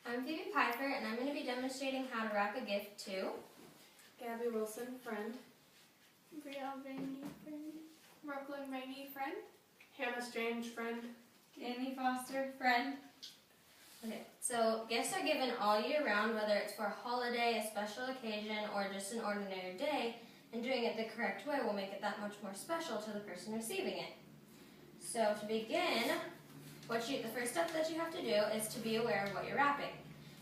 I'm Phoebe Pfeifer, and I'm going to be demonstrating how to wrap a gift to Gabby Wilson, friend. Brielle Rainey, friend. Brooklyn Rainey, friend. Hannah Strange, friend. Danny Foster, friend. Okay, so gifts are given all year round, whether it's for a holiday, a special occasion, or just an ordinary day, and doing it the correct way will make it that much more special to the person receiving it. So to begin, the first step that you have to do is to be aware of what you're wrapping.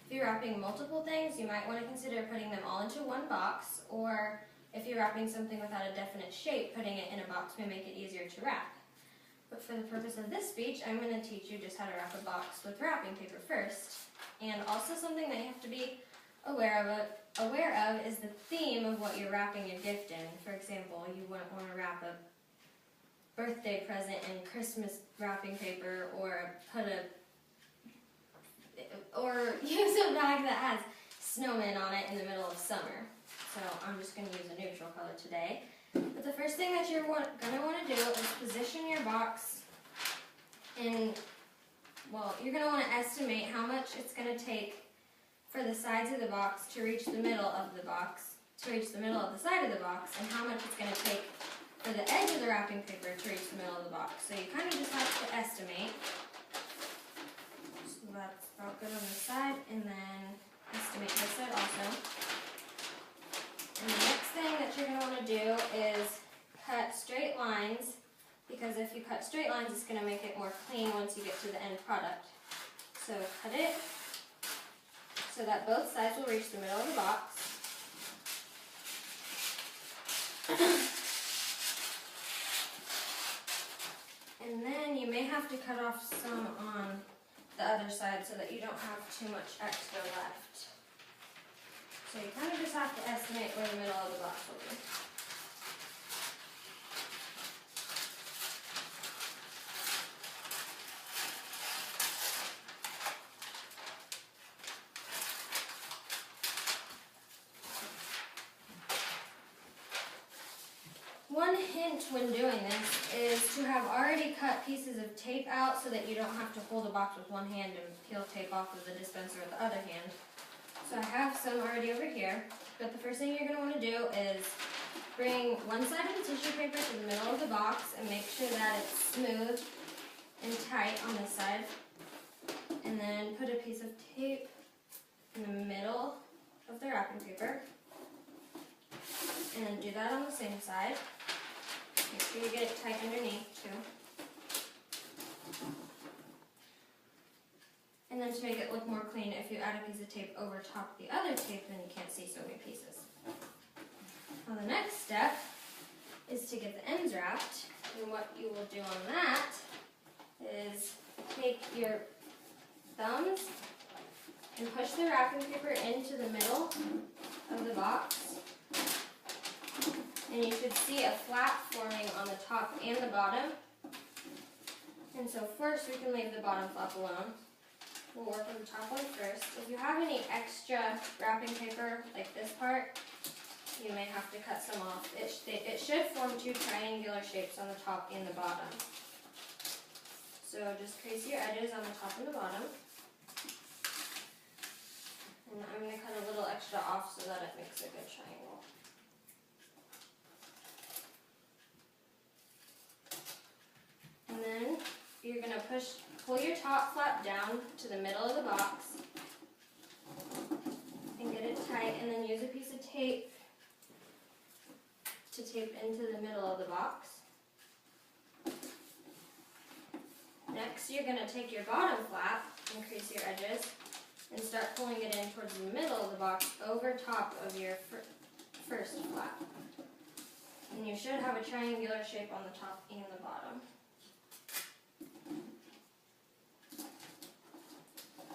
If you're wrapping multiple things, you might want to consider putting them all into one box, or if you're wrapping something without a definite shape, putting it in a box may make it easier to wrap. But for the purpose of this speech, I'm going to teach you just how to wrap a box with wrapping paper first. And also something that you have to be aware of is the theme of what you're wrapping your gift in. For example, you wouldn't want to wrap a birthday present in Christmas wrapping paper, or use a bag that has snowmen on it in the middle of summer. So I'm just going to use a neutral color today. But the first thing that you're going to want to do is position your box, and you're going to want to estimate how much it's going to take for the sides of the box to reach the middle of the box, to reach the middle of the side of the box, and how much it's going to take for the edge of the wrapping paper to reach the middle of the box. So you kind of just have to estimate. So that's about good on this side, and then estimate this side also. And the next thing that you're going to want to do is cut straight lines, because if you cut straight lines, it's going to make it more clean once you get to the end product. So cut it so that both sides will reach the middle of the box. And then you may have to cut off some on the other side so that you don't have too much extra left. So you kind of just have to estimate where the middle of the box will be. One hint when doing this is to have already cut pieces of tape out so that you don't have to hold a box with one hand and peel tape off of the dispenser with the other hand. So I have some already over here, but the first thing you're going to want to do is bring one side of the tissue paper to the middle of the box and make sure that it's smooth and tight on this side. And then put a piece of tape in the middle of the wrapping paper. And then do that on the same side. Make sure you get it tight underneath too. And then to make it look more clean, if you add a piece of tape over top of the other tape, then you can't see so many pieces. Now the next step is to get the ends wrapped. And what you will do on that is take your thumbs and push the wrapping paper into the middle of the box. And you should see a flap forming on the top and the bottom. And so first we can leave the bottom flap alone. We'll work on the top one first. If you have any extra wrapping paper, like this part, you may have to cut some off. It should form two triangular shapes on the top and the bottom. So just crease your edges on the top and the bottom. And I'm going to cut a little extra off so that it makes a good triangle. And then you're going to pull your top flap down to the middle of the box and get it tight, and then use a piece of tape to tape into the middle of the box. Next, you're going to take your bottom flap and crease your edges and start pulling it in towards the middle of the box over top of your first flap. And you should have a triangular shape on the top and the bottom.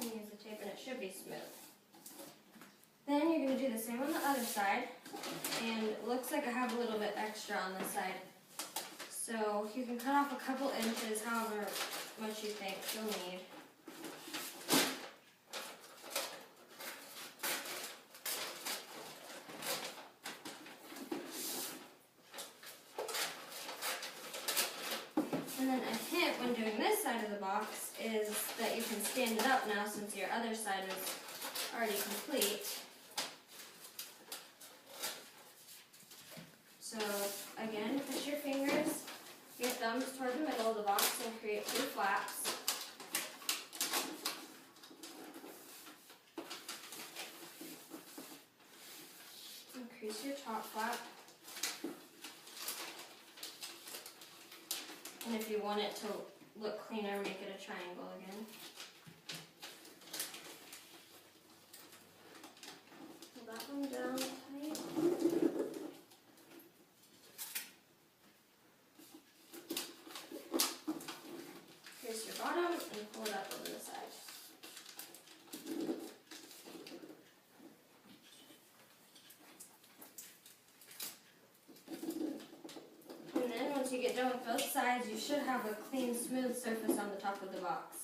And use the tape and it should be smooth. Then you're going to do the same on the other side, and it looks like I have a little bit extra on this side. So you can cut off a couple inches, however much you think you'll need. And then a hint when doing this side of the box is that you can stand it up now since your other side was already complete. So again, push your fingers, your thumbs toward the middle of the box and create 2 flaps. Increase your top flap. And if you want it to look cleaner, make it a triangle again. Pull that one down tight. Here's your bottom and pull it up over the side. And then once you get done with both sides, you should have a clean, smooth surface on the top of the box.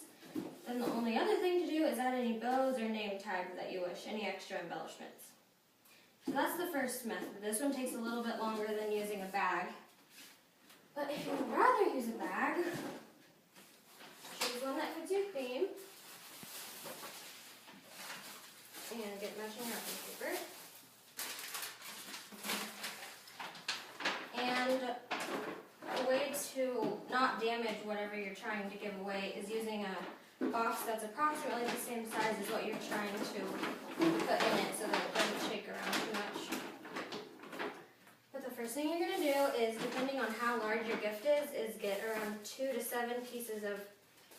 Then the only other thing to do is add any bows or name tags that you wish, any extra embellishments. So that's the first method. This one takes a little bit longer than using a bag. But if you would rather use a bag, choose one that fits your theme. And get matching wrapping paper. And a way to not damage whatever you're trying to give away is using a box that's approximately the same size as what you're trying to put in it so that it doesn't shake around too much. But the first thing you're going to do is, depending on how large your gift is get around 2 to 7 pieces of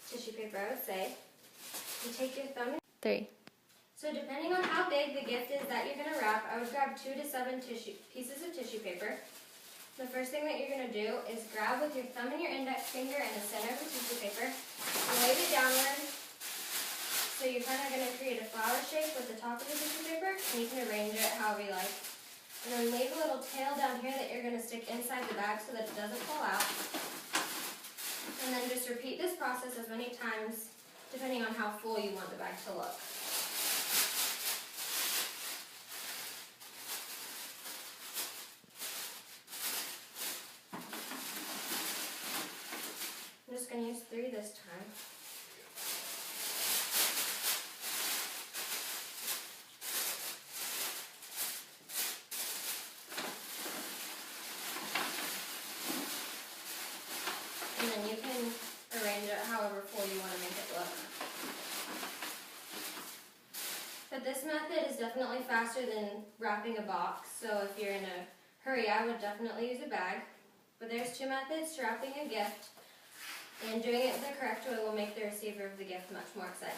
tissue paper, I would say. You take your thumb and 3. So depending on how big the gift is that you're going to wrap, I would grab 2 to 7 pieces of tissue paper. The first thing that you're going to do is grab with your thumb and your index finger in the center of the tissue paper and wave it downward. So you're kind of going to create a flower shape with the top of the tissue paper, and you can arrange it however you like. And then leave a little tail down here that you're going to stick inside the bag so that it doesn't fall out. And then just repeat this process as many times depending on how full you want the bag to look. I'm just going to use 3 this time. And then you can arrange it however full you want to make it look. But this method is definitely faster than wrapping a box, so if you're in a hurry, I would definitely use a bag. But there's 2 methods to wrapping a gift. And doing it the correct way will make the receiver of the gift much more excited.